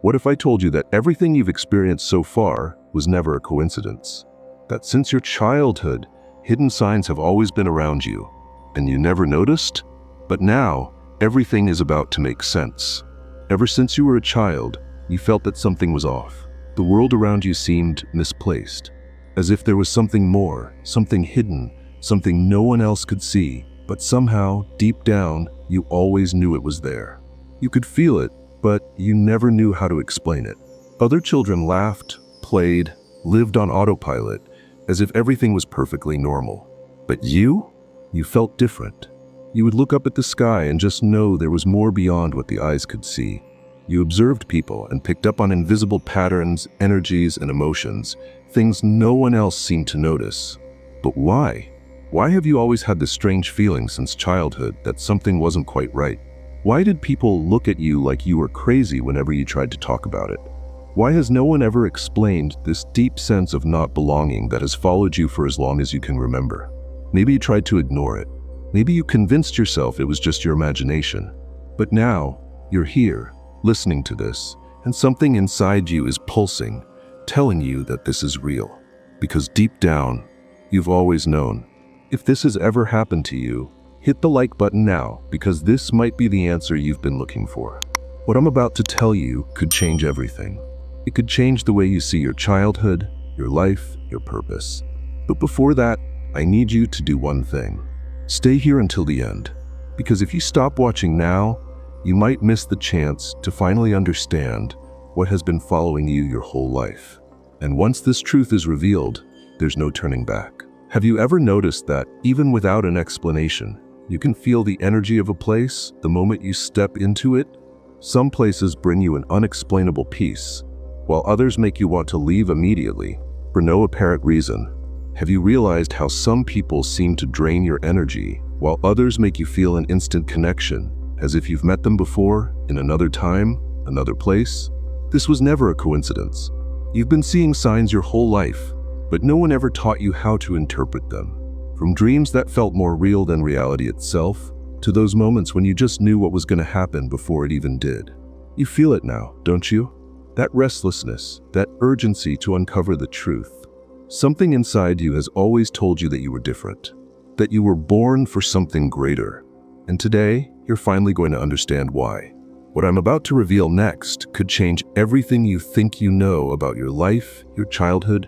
What if I told you that everything you've experienced so far was never a coincidence? That since your childhood, hidden signs have always been around you, and you never noticed? But now, everything is about to make sense. Ever since you were a child, you felt that something was off. The world around you seemed misplaced, as if there was something more, something hidden, something no one else could see, but somehow, deep down, you always knew it was there. You could feel it, but you never knew how to explain it. Other children laughed, played, lived on autopilot, as if everything was perfectly normal. But you felt different. You would look up at the sky and just know there was more beyond what the eyes could see. You observed people and picked up on invisible patterns, energies, and emotions, things no one else seemed to notice. But why? Why have you always had this strange feeling since childhood that something wasn't quite right? Why did people look at you like you were crazy whenever you tried to talk about it? Why has no one ever explained this deep sense of not belonging that has followed you for as long as you can remember? Maybe you tried to ignore it. Maybe you convinced yourself it was just your imagination. But now, you're here, listening to this, and something inside you is pulsing, telling you that this is real. Because deep down, you've always known. If this has ever happened to you, hit the like button now, because this might be the answer you've been looking for. What I'm about to tell you could change everything. It could change the way you see your childhood, your life, your purpose. But before that, I need you to do one thing. Stay here until the end, because if you stop watching now, you might miss the chance to finally understand what has been following you your whole life. And once this truth is revealed, there's no turning back. Have you ever noticed that, even without an explanation, you can feel the energy of a place the moment you step into it? Some places bring you an unexplainable peace, while others make you want to leave immediately, for no apparent reason. Have you realized how some people seem to drain your energy, while others make you feel an instant connection, as if you've met them before, in another time, another place? This was never a coincidence. You've been seeing signs your whole life, but no one ever taught you how to interpret them. From dreams that felt more real than reality itself, to those moments when you just knew what was going to happen before it even did. You feel it now, don't you? That restlessness, that urgency to uncover the truth. Something inside you has always told you that you were different, that you were born for something greater. And today, you're finally going to understand why. What I'm about to reveal next could change everything you think you know about your life, your childhood,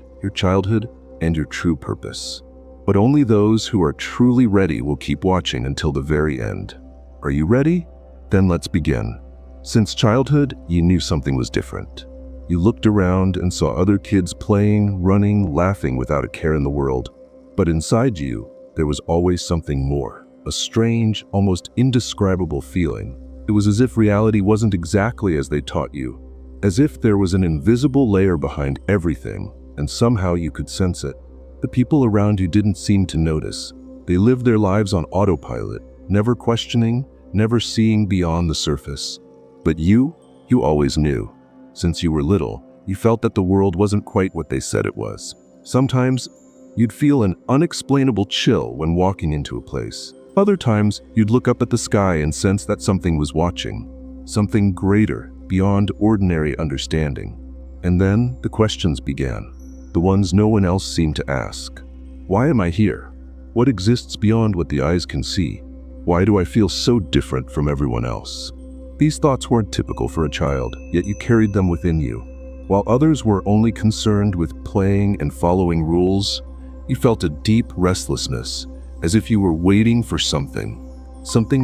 and your true purpose. But only those who are truly ready will keep watching until the very end. Are you ready? Then let's begin. Since childhood, you knew something was different. You looked around and saw other kids playing, running, laughing without a care in the world. But inside you, there was always something more. A strange, almost indescribable feeling. It was as if reality wasn't exactly as they taught you. As if there was an invisible layer behind everything, and somehow you could sense it. The people around you didn't seem to notice. They lived their lives on autopilot, never questioning, never seeing beyond the surface. But you always knew. Since you were little, you felt that the world wasn't quite what they said it was. Sometimes, you'd feel an unexplainable chill when walking into a place. Other times, you'd look up at the sky and sense that something was watching. Something greater, beyond ordinary understanding. And then, the questions began. The ones no one else seemed to ask. Why am I here? What exists beyond what the eyes can see? Why do I feel so different from everyone else? These thoughts weren't typical for a child, yet you carried them within you. While others were only concerned with playing and following rules, you felt a deep restlessness, as if you were waiting for something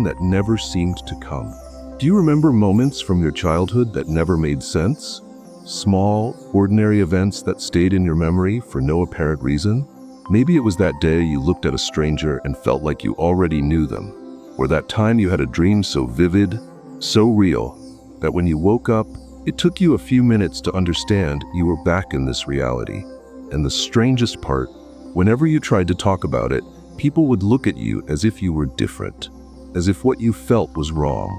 that never seemed to come. Do you remember moments from your childhood that never made sense? Small, ordinary events that stayed in your memory for no apparent reason? Maybe it was that day you looked at a stranger and felt like you already knew them, or that time you had a dream so vivid, so real, that when you woke up, it took you a few minutes to understand you were back in this reality. And the strangest part, whenever you tried to talk about it, people would look at you as if you were different, as if what you felt was wrong.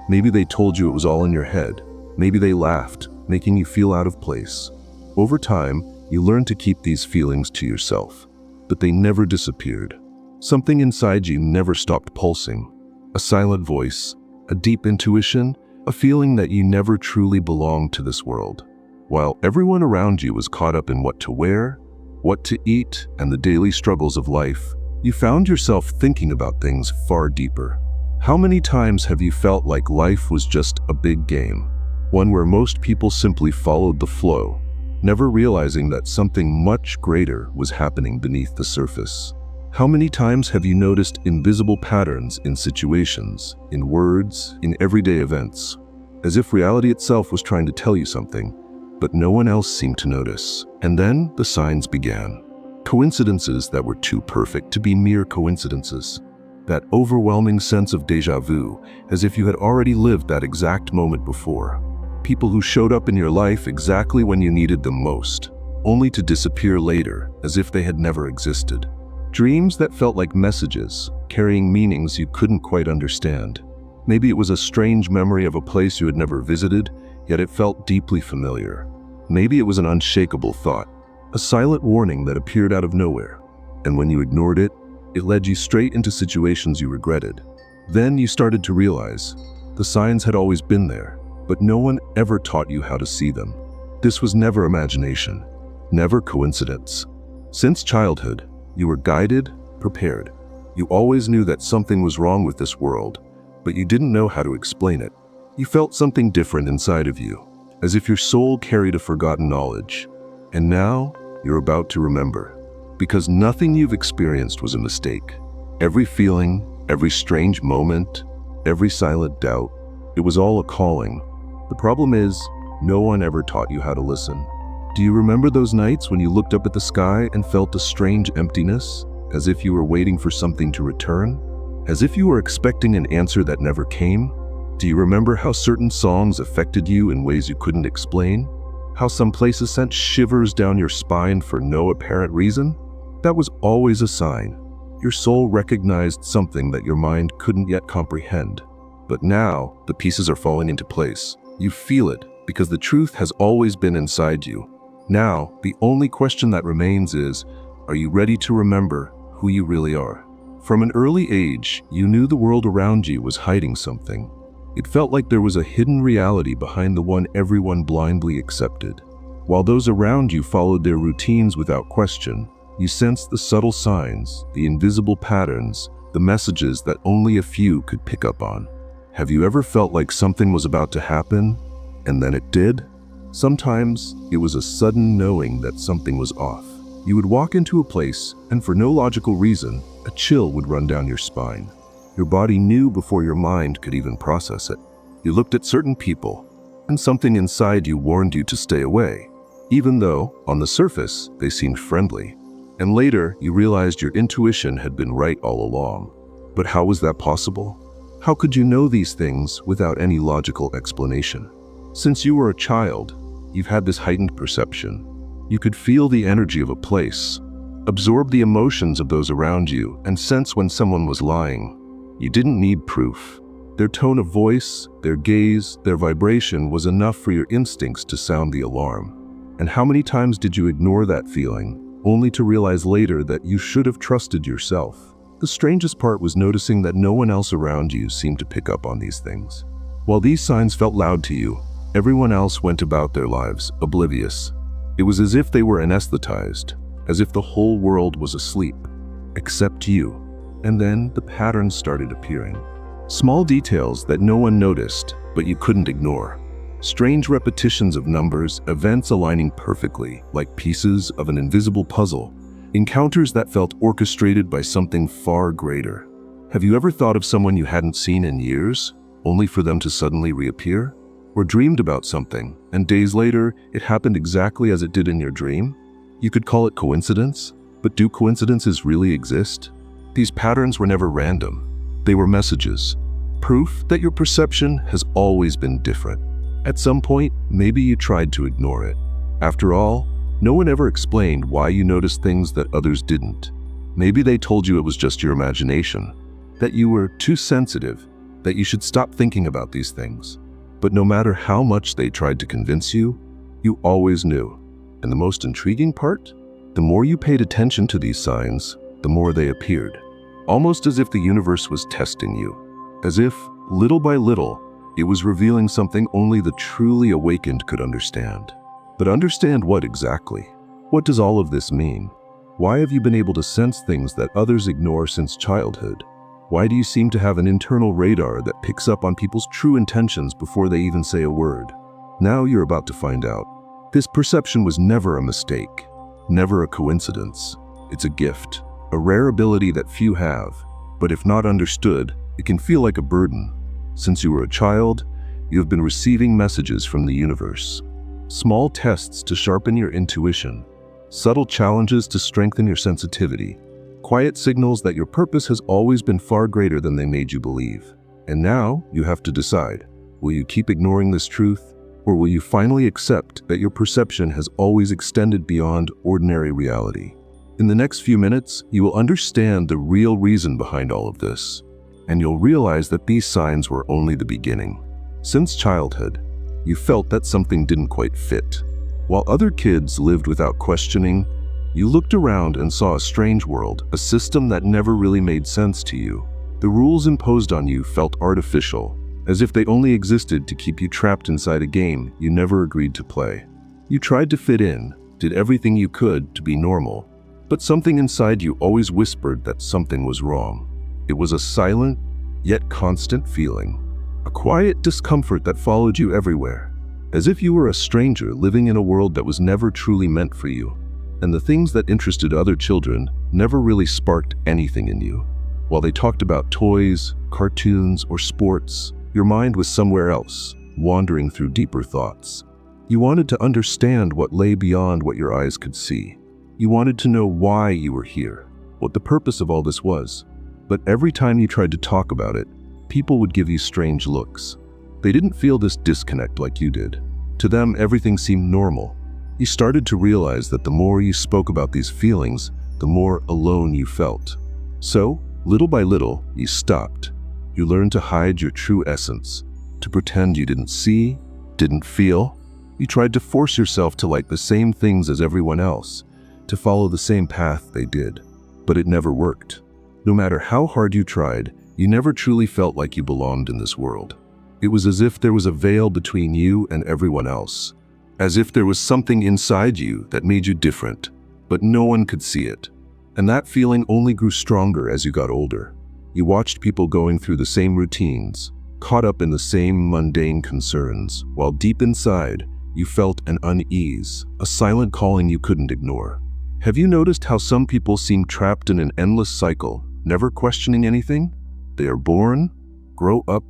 Maybe they told you it was all in your head. Maybe they laughed, making you feel out of place. Over time, you learned to keep these feelings to yourself, but they never disappeared. Something inside you never stopped pulsing. A silent voice, a deep intuition, a feeling that you never truly belonged to this world. While everyone around you was caught up in what to wear, what to eat, and the daily struggles of life, you found yourself thinking about things far deeper. How many times have you felt like life was just a big game, one where most people simply followed the flow, never realizing that something much greater was happening beneath the surface? How many times have you noticed invisible patterns in situations, in words, in everyday events, as if reality itself was trying to tell you something, but no one else seemed to notice? And then the signs began. Coincidences that were too perfect to be mere coincidences. That overwhelming sense of déjà vu, as if you had already lived that exact moment before. People who showed up in your life exactly when you needed them most, only to disappear later, as if they had never existed. Dreams that felt like messages, carrying meanings you couldn't quite understand. Maybe it was a strange memory of a place you had never visited, yet it felt deeply familiar. Maybe it was an unshakable thought, a silent warning that appeared out of nowhere. And when you ignored it, it led you straight into situations you regretted. Then you started to realize the signs had always been there, but no one ever taught you how to see them. This was never imagination, never coincidence. Since childhood, you were guided, prepared. You always knew that something was wrong with this world, but you didn't know how to explain it. You felt something different inside of you, as if your soul carried a forgotten knowledge. And now, you're about to remember. Because nothing you've experienced was a mistake. Every feeling, every strange moment, every silent doubt, it was all a calling. The problem is, no one ever taught you how to listen. Do you remember those nights when you looked up at the sky and felt a strange emptiness, as if you were waiting for something to return? As if you were expecting an answer that never came? Do you remember how certain songs affected you in ways you couldn't explain? How some places sent shivers down your spine for no apparent reason? That was always a sign. Your soul recognized something that your mind couldn't yet comprehend. But now, the pieces are falling into place. You feel it, because the truth has always been inside you. Now, the only question that remains is, are you ready to remember who you really are? From an early age, you knew the world around you was hiding something. It felt like there was a hidden reality behind the one everyone blindly accepted. While those around you followed their routines without question, you sensed the subtle signs, the invisible patterns, the messages that only a few could pick up on. Have you ever felt like something was about to happen, and then it did? Sometimes, it was a sudden knowing that something was off. You would walk into a place, and for no logical reason, a chill would run down your spine. Your body knew before your mind could even process it. You looked at certain people, and something inside you warned you to stay away, even though, on the surface, they seemed friendly. And later, you realized your intuition had been right all along. But how was that possible? How could you know these things without any logical explanation? Since you were a child, you've had this heightened perception. You could feel the energy of a place, absorb the emotions of those around you, and sense when someone was lying. You didn't need proof. Their tone of voice, their gaze, their vibration was enough for your instincts to sound the alarm. And how many times did you ignore that feeling, only to realize later that you should have trusted yourself? The strangest part was noticing that no one else around you seemed to pick up on these things. While these signs felt loud to you, everyone else went about their lives, oblivious. It was as if they were anesthetized, as if the whole world was asleep, except you. And then the patterns started appearing. Small details that no one noticed, but you couldn't ignore. Strange repetitions of numbers, events aligning perfectly, like pieces of an invisible puzzle. Encounters that felt orchestrated by something far greater. Have you ever thought of someone you hadn't seen in years, only for them to suddenly reappear? Or dreamed about something, and days later, it happened exactly as it did in your dream? You could call it coincidence, but do coincidences really exist? These patterns were never random. They were messages. Proof that your perception has always been different. At some point, maybe you tried to ignore it. After all, no one ever explained why you noticed things that others didn't. Maybe they told you it was just your imagination, that you were too sensitive, that you should stop thinking about these things. But no matter how much they tried to convince you, you always knew. And the most intriguing part? The more you paid attention to these signs, the more they appeared. Almost as if the universe was testing you. As if, little by little, It was revealing something only the truly awakened could understand. But understand what exactly? What does all of this mean? Why have you been able to sense things that others ignore since childhood? Why do you seem to have an internal radar that picks up on people's true intentions before they even say a word? Now you're about to find out. This perception was never a mistake, never a coincidence. It's a gift, a rare ability that few have. But if not understood, it can feel like a burden. Since you were a child, you have been receiving messages from the universe. Small tests to sharpen your intuition, subtle challenges to strengthen your sensitivity, quiet signals that your purpose has always been far greater than they made you believe. And now you have to decide, will you keep ignoring this truth, or will you finally accept that your perception has always extended beyond ordinary reality? In the next few minutes, you will understand the real reason behind all of this, and you'll realize that these signs were only the beginning. Since childhood, you felt that something didn't quite fit. While other kids lived without questioning, you looked around and saw a strange world, a system that never really made sense to you. The rules imposed on you felt artificial, as if they only existed to keep you trapped inside a game you never agreed to play. You tried to fit in, did everything you could to be normal, but something inside you always whispered that something was wrong. It was a silent, yet constant feeling. A quiet discomfort that followed you everywhere, as if you were a stranger living in a world that was never truly meant for you, and the things that interested other children never really sparked anything in you. While they talked about toys, cartoons, or sports, your mind was somewhere else, wandering through deeper thoughts. You wanted to understand what lay beyond what your eyes could see. You wanted to know why you were here, what the purpose of all this was. But every time you tried to talk about it, people would give you strange looks. They didn't feel this disconnect like you did. To them, everything seemed normal. You started to realize that the more you spoke about these feelings, the more alone you felt. So, little by little, you stopped. You learned to hide your true essence, to pretend you didn't see, didn't feel. You tried to force yourself to like the same things as everyone else, to follow the same path they did. But it never worked. No matter how hard you tried, you never truly felt like you belonged in this world. It was as if there was a veil between you and everyone else. As if there was something inside you that made you different, but no one could see it. And that feeling only grew stronger as you got older. You watched people going through the same routines, caught up in the same mundane concerns, while deep inside, you felt an unease, a silent calling you couldn't ignore. Have you noticed how some people seem trapped in an endless cycle, never questioning anything? They are born, grow up,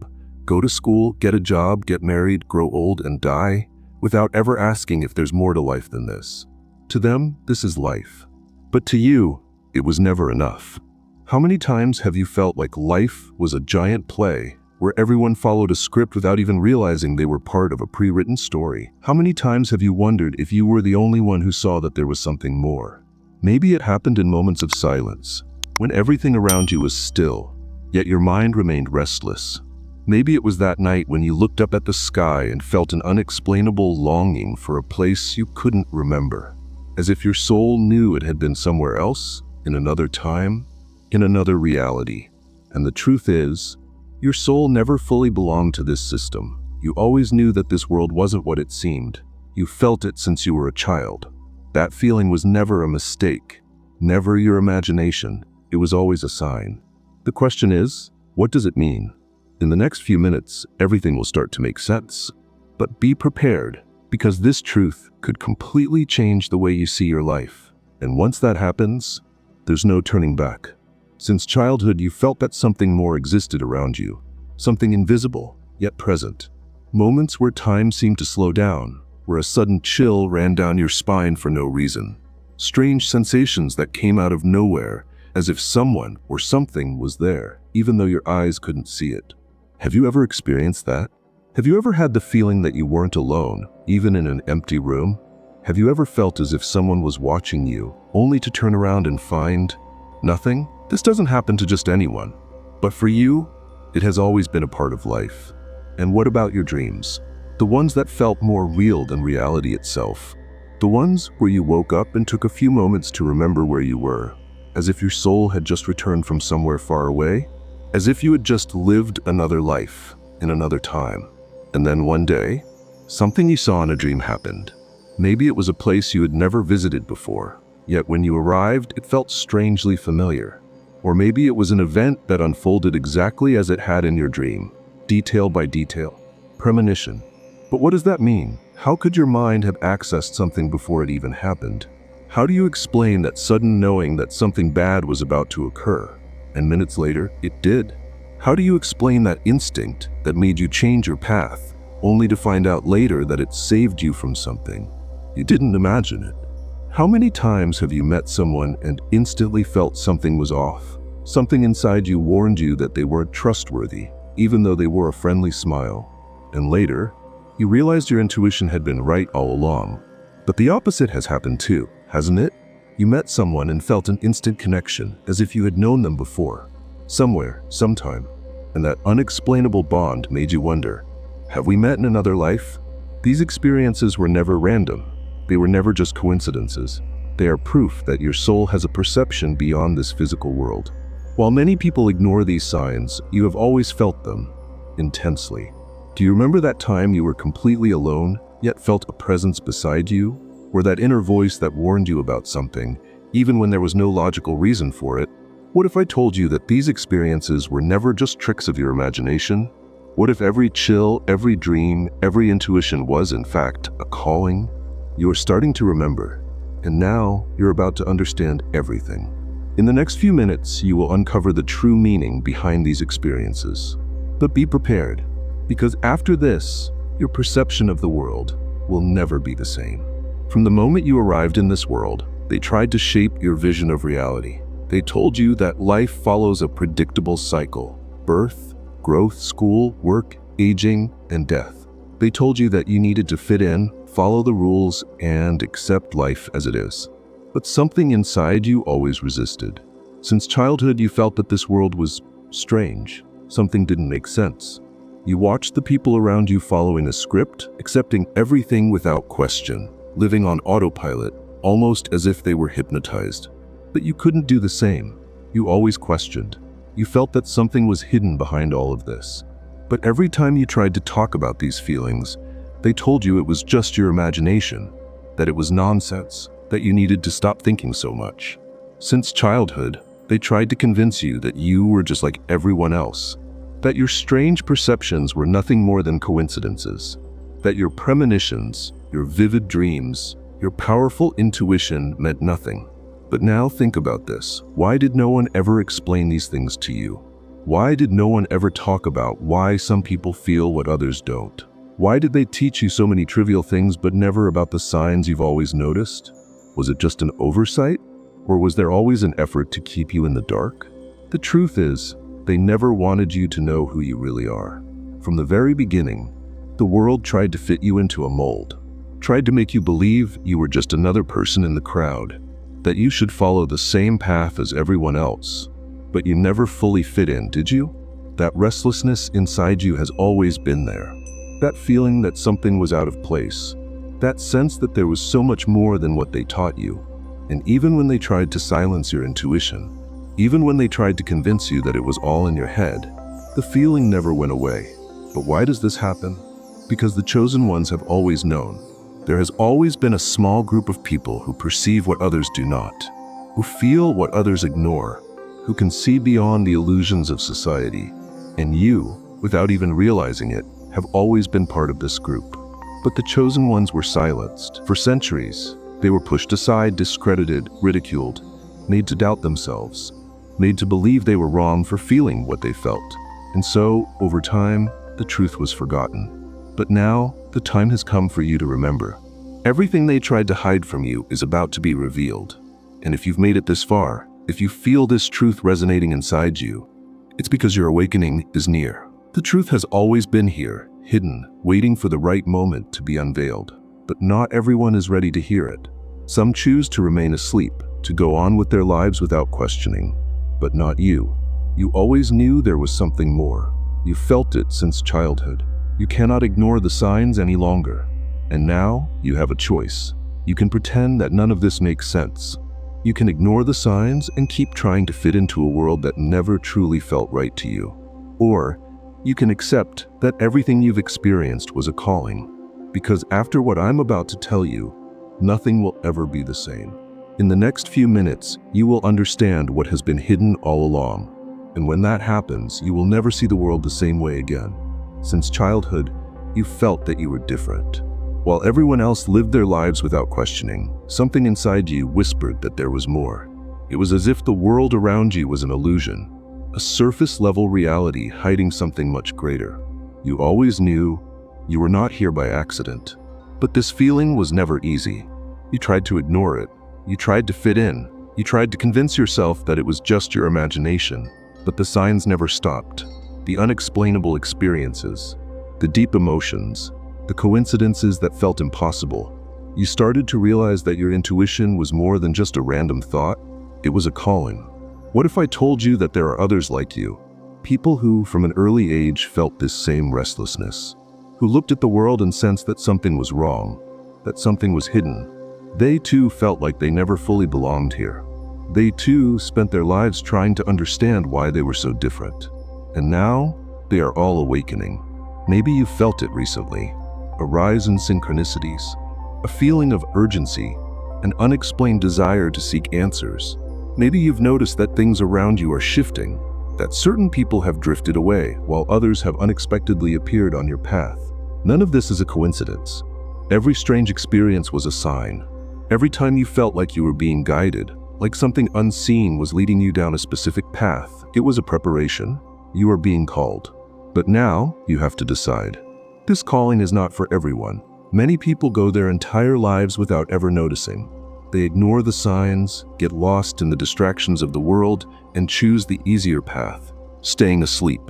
go to school, get a job, get married, grow old, and die, without ever asking if there's more to life than this. To them, this is life. But to you, it was never enough. How many times have you felt like life was a giant play where everyone followed a script without even realizing they were part of a pre-written story? How many times have you wondered if you were the only one who saw that there was something more? Maybe it happened in moments of silence, when everything around you was still, yet your mind remained restless. Maybe it was that night when you looked up at the sky and felt an unexplainable longing for a place you couldn't remember, as if your soul knew it had been somewhere else, in another time, in another reality. And the truth is, your soul never fully belonged to this system. You always knew that this world wasn't what it seemed. You felt it since you were a child. That feeling was never a mistake, never your imagination. It was always a sign. The question is, what does it mean? In the next few minutes, everything will start to make sense. But be prepared, because this truth could completely change the way you see your life. And once that happens, there's no turning back. Since childhood, you felt that something more existed around you, something invisible, yet present. Moments where time seemed to slow down, where a sudden chill ran down your spine for no reason. Strange sensations that came out of nowhere, as if someone or something was there, even though your eyes couldn't see it. Have you ever experienced that? Have you ever had the feeling that you weren't alone, even in an empty room? Have you ever felt as if someone was watching you, only to turn around and find nothing? This doesn't happen to just anyone. But for you, it has always been a part of life. And what about your dreams? The ones that felt more real than reality itself. The ones where you woke up and took a few moments to remember where you were, as if your soul had just returned from somewhere far away, as if you had just lived another life in another time. And then one day, something you saw in a dream happened. Maybe it was a place you had never visited before, yet when you arrived, it felt strangely familiar. Or maybe it was an event that unfolded exactly as it had in your dream, detail by detail. Premonition. But what does that mean? How could your mind have accessed something before it even happened? How do you explain that sudden knowing that something bad was about to occur, and minutes later, it did? How do you explain that instinct that made you change your path, only to find out later that it saved you from something? You didn't imagine it. How many times have you met someone and instantly felt something was off? Something inside you warned you that they weren't trustworthy, even though they wore a friendly smile. And later, you realized your intuition had been right all along. But the opposite has happened too, hasn't it? You met someone and felt an instant connection, as if you had known them before. Somewhere, sometime. And that unexplainable bond made you wonder, have we met in another life? These experiences were never random. They were never just coincidences. They are proof that your soul has a perception beyond this physical world. While many people ignore these signs, you have always felt them, intensely. Do you remember that time you were completely alone, yet felt a presence beside you? Or that inner voice that warned you about something, even when there was no logical reason for it? What if I told you that these experiences were never just tricks of your imagination? What if every chill, every dream, every intuition was, in fact, a calling? You are starting to remember, and now you're about to understand everything. In the next few minutes, you will uncover the true meaning behind these experiences. But be prepared, because after this, your perception of the world will never be the same. From the moment you arrived in this world, they tried to shape your vision of reality. They told you that life follows a predictable cycle: birth, growth, school, work, aging, and death. They told you that you needed to fit in, follow the rules, and accept life as it is. But something inside you always resisted. Since childhood, you felt that this world was strange. Something didn't make sense. You watched the people around you following a script, accepting everything without question, living on autopilot, almost as if they were hypnotized. But you couldn't do the same. You always questioned. You felt that something was hidden behind all of this. But every time you tried to talk about these feelings, they told you it was just your imagination, that it was nonsense, that you needed to stop thinking so much. Since childhood, they tried to convince you that you were just like everyone else, that your strange perceptions were nothing more than coincidences, that your premonitions, your vivid dreams, your powerful intuition meant nothing. But now think about this. Why did no one ever explain these things to you? Why did no one ever talk about why some people feel what others don't? Why did they teach you so many trivial things but never about the signs you've always noticed? Was it just an oversight? Or was there always an effort to keep you in the dark? The truth is, they never wanted you to know who you really are. From the very beginning, the world tried to fit you into a mold, tried to make you believe you were just another person in the crowd, that you should follow the same path as everyone else. But you never fully fit in, did you? That restlessness inside you has always been there. That feeling that something was out of place. That sense that there was so much more than what they taught you. And even when they tried to silence your intuition, even when they tried to convince you that it was all in your head, the feeling never went away. But why does this happen? Because the chosen ones have always known. There has always been a small group of people who perceive what others do not, who feel what others ignore, who can see beyond the illusions of society. And you, without even realizing it, have always been part of this group. But the chosen ones were silenced. For centuries, they were pushed aside, discredited, ridiculed, made to doubt themselves, made to believe they were wrong for feeling what they felt. And so, over time, the truth was forgotten. But now, the time has come for you to remember. Everything they tried to hide from you is about to be revealed. And if you've made it this far, if you feel this truth resonating inside you, it's because your awakening is near. The truth has always been here, hidden, waiting for the right moment to be unveiled. But not everyone is ready to hear it. Some choose to remain asleep, to go on with their lives without questioning. But not you. You always knew there was something more. You felt it since childhood. You cannot ignore the signs any longer. And now, you have a choice. You can pretend that none of this makes sense. You can ignore the signs and keep trying to fit into a world that never truly felt right to you. Or, You can accept that everything you've experienced was a calling, because after what I'm about to tell you, nothing will ever be the same. In the next few minutes, you will understand what has been hidden all along. And when that happens, you will never see the world the same way again. Since childhood, you felt that you were different. While everyone else lived their lives without questioning, something inside you whispered that there was more. It was as if the world around you was an illusion, a surface-level reality hiding something much greater. You always knew you were not here by accident. But this feeling was never easy. You tried to ignore it. You tried to fit in. You tried to convince yourself that it was just your imagination. But the signs never stopped. The unexplainable experiences, the deep emotions, the coincidences that felt impossible. You started to realize that your intuition was more than just a random thought. It was a calling. What if I told you that there are others like you? People who, from an early age, felt this same restlessness, who looked at the world and sensed that something was wrong, that something was hidden. They too felt like they never fully belonged here. They too spent their lives trying to understand why they were so different. And now, they are all awakening. Maybe you felt it recently. A rise in synchronicities, a feeling of urgency, an unexplained desire to seek answers. Maybe you've noticed that things around you are shifting, that certain people have drifted away while others have unexpectedly appeared on your path. None of this is a coincidence. Every strange experience was a sign. Every time you felt like you were being guided, like something unseen was leading you down a specific path, it was a preparation. You are being called. But now, you have to decide. This calling is not for everyone. Many people go their entire lives without ever noticing. They ignore the signs, get lost in the distractions of the world, and choose the easier path, staying asleep.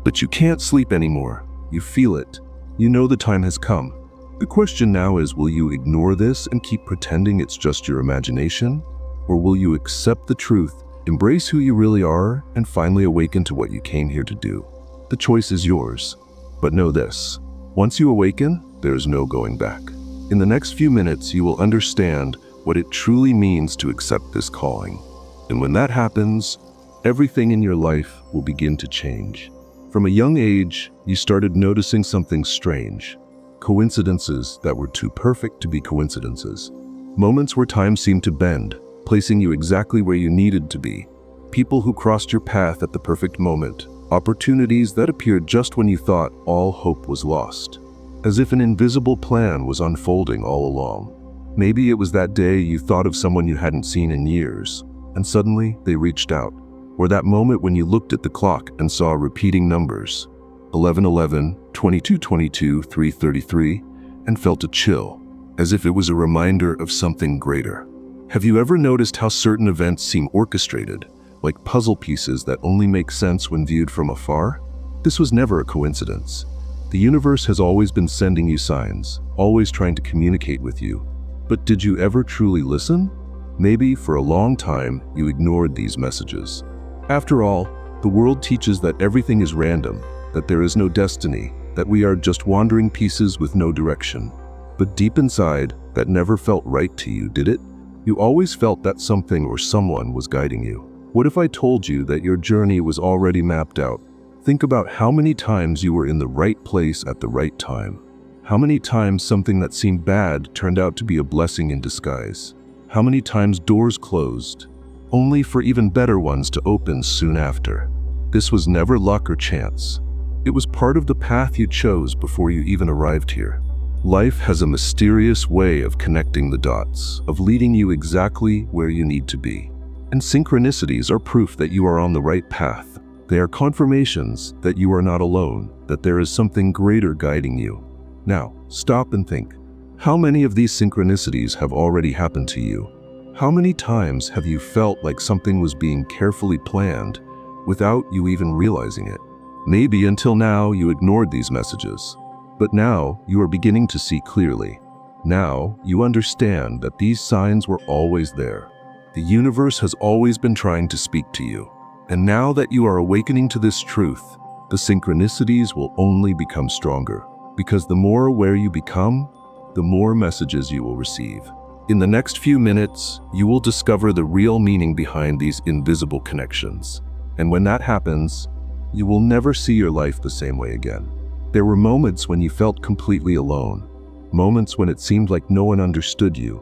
But you can't sleep anymore. You feel it. You know the time has come. The question now is, will you ignore this and keep pretending it's just your imagination? Or will you accept the truth, embrace who you really are, and finally awaken to what you came here to do? The choice is yours. But know this, once you awaken, there's no going back. In the next few minutes, you will understand what it truly means to accept this calling. And when that happens, everything in your life will begin to change. From a young age, you started noticing something strange. Coincidences that were too perfect to be coincidences. Moments where time seemed to bend, placing you exactly where you needed to be. People who crossed your path at the perfect moment. Opportunities that appeared just when you thought all hope was lost. As if an invisible plan was unfolding all along. Maybe it was that day you thought of someone you hadn't seen in years, and suddenly they reached out. Or that moment when you looked at the clock and saw repeating numbers. 11:11, 22:22, 3:33, and felt a chill, as if it was a reminder of something greater. Have you ever noticed how certain events seem orchestrated, like puzzle pieces that only make sense when viewed from afar? This was never a coincidence. The universe has always been sending you signs, always trying to communicate with you. But did you ever truly listen? Maybe for a long time you ignored these messages. After all, the world teaches that everything is random, that there is no destiny, that we are just wandering pieces with no direction. But deep inside, that never felt right to you, did it? You always felt that something or someone was guiding you. What if I told you that your journey was already mapped out? Think about how many times you were in the right place at the right time. How many times something that seemed bad turned out to be a blessing in disguise. How many times doors closed, only for even better ones to open soon after. This was never luck or chance. It was part of the path you chose before you even arrived here. Life has a mysterious way of connecting the dots, of leading you exactly where you need to be. And synchronicities are proof that you are on the right path. They are confirmations that you are not alone, that there is something greater guiding you. Now, stop and think. How many of these synchronicities have already happened to you? How many times have you felt like something was being carefully planned without you even realizing it? Maybe until now you ignored these messages. But now you are beginning to see clearly. Now you understand that these signs were always there. The universe has always been trying to speak to you. And now that you are awakening to this truth, the synchronicities will only become stronger. Because the more aware you become, the more messages you will receive. In the next few minutes, you will discover the real meaning behind these invisible connections. And when that happens, you will never see your life the same way again. There were moments when you felt completely alone, moments when it seemed like no one understood you,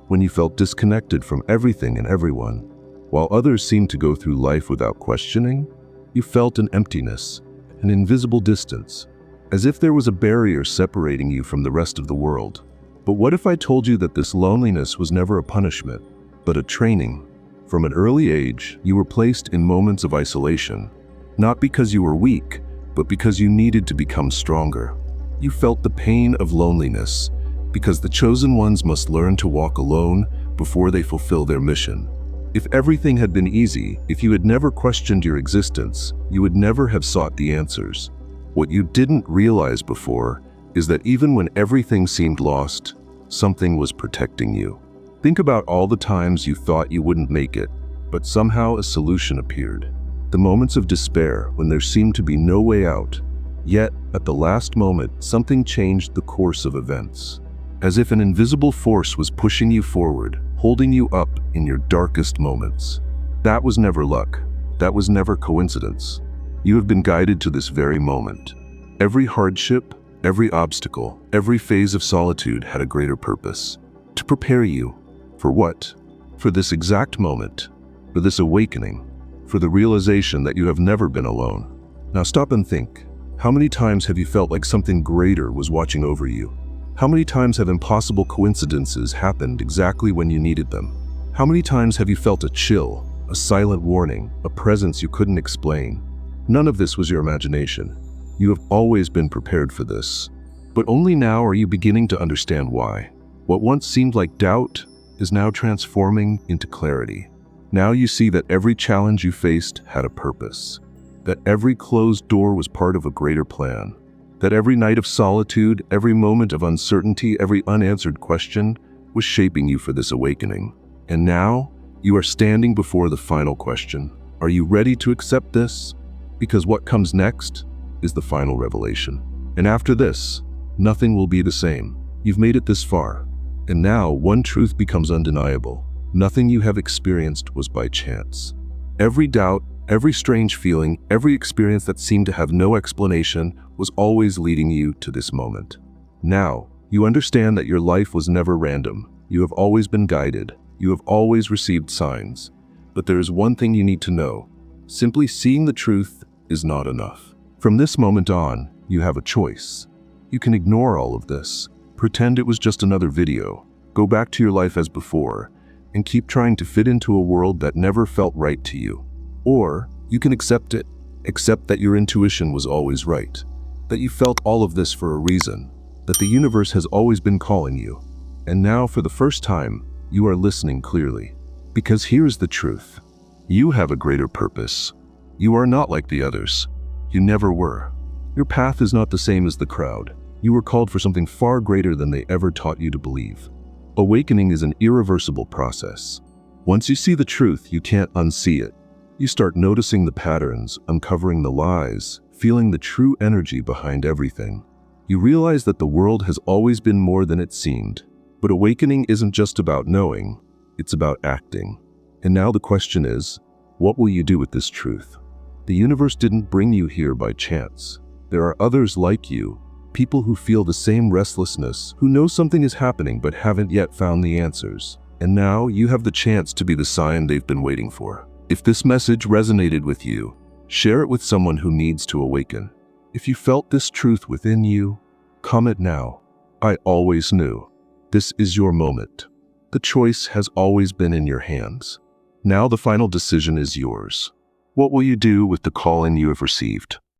when you felt disconnected from everything and everyone. While others seemed to go through life without questioning, you felt an emptiness, an invisible distance, as if there was a barrier separating you from the rest of the world. But what if I told you that this loneliness was never a punishment, but a training? From an early age, you were placed in moments of isolation, not because you were weak, but because you needed to become stronger. You felt the pain of loneliness, because the chosen ones must learn to walk alone before they fulfill their mission. If everything had been easy, if you had never questioned your existence, you would never have sought the answers. What you didn't realize before is that even when everything seemed lost, something was protecting you. Think about all the times you thought you wouldn't make it, but somehow a solution appeared. The moments of despair when there seemed to be no way out. Yet, at the last moment, something changed the course of events. As if an invisible force was pushing you forward, holding you up in your darkest moments. That was never luck. That was never coincidence. You have been guided to this very moment. Every hardship, every obstacle, every phase of solitude had a greater purpose. To prepare you. For what? For this exact moment. For this awakening. For the realization that you have never been alone. Now stop and think. How many times have you felt like something greater was watching over you? How many times have impossible coincidences happened exactly when you needed them? How many times have you felt a chill, a silent warning, a presence you couldn't explain? None of this was your imagination. You have always been prepared for this. But only now are you beginning to understand why. What once seemed like doubt is now transforming into clarity. Now you see that every challenge you faced had a purpose, that every closed door was part of a greater plan, that every night of solitude, every moment of uncertainty, every unanswered question was shaping you for this awakening. And now, you are standing before the final question. Are you ready to accept this? Because what comes next is the final revelation. And after this, nothing will be the same. You've made it this far. And now, one truth becomes undeniable. Nothing you have experienced was by chance. Every doubt, every strange feeling, every experience that seemed to have no explanation was always leading you to this moment. Now, you understand that your life was never random. You have always been guided. You have always received signs. But there is one thing you need to know. Simply seeing the truth is not enough. From this moment on, you have a choice. You can ignore all of this, pretend it was just another video, go back to your life as before, and keep trying to fit into a world that never felt right to you. Or you can accept it, accept that your intuition was always right, that you felt all of this for a reason, that the universe has always been calling you. And now, for the first time, you are listening clearly. Because here's the truth. You have a greater purpose. You are not like the others. You never were. Your path is not the same as the crowd. You were called for something far greater than they ever taught you to believe. Awakening is an irreversible process. Once you see the truth, you can't unsee it. You start noticing the patterns, uncovering the lies, feeling the true energy behind everything. You realize that the world has always been more than it seemed. But awakening isn't just about knowing, it's about acting. And now the question is, what will you do with this truth? The universe didn't bring you here by chance. There are others like you, people who feel the same restlessness, who know something is happening but haven't yet found the answers. And now you have the chance to be the sign they've been waiting for. If this message resonated with you, share it with someone who needs to awaken. If you felt this truth within you, comment now. I always knew. This is your moment. The choice has always been in your hands. Now the final decision is yours. What will you do with the calling you have received?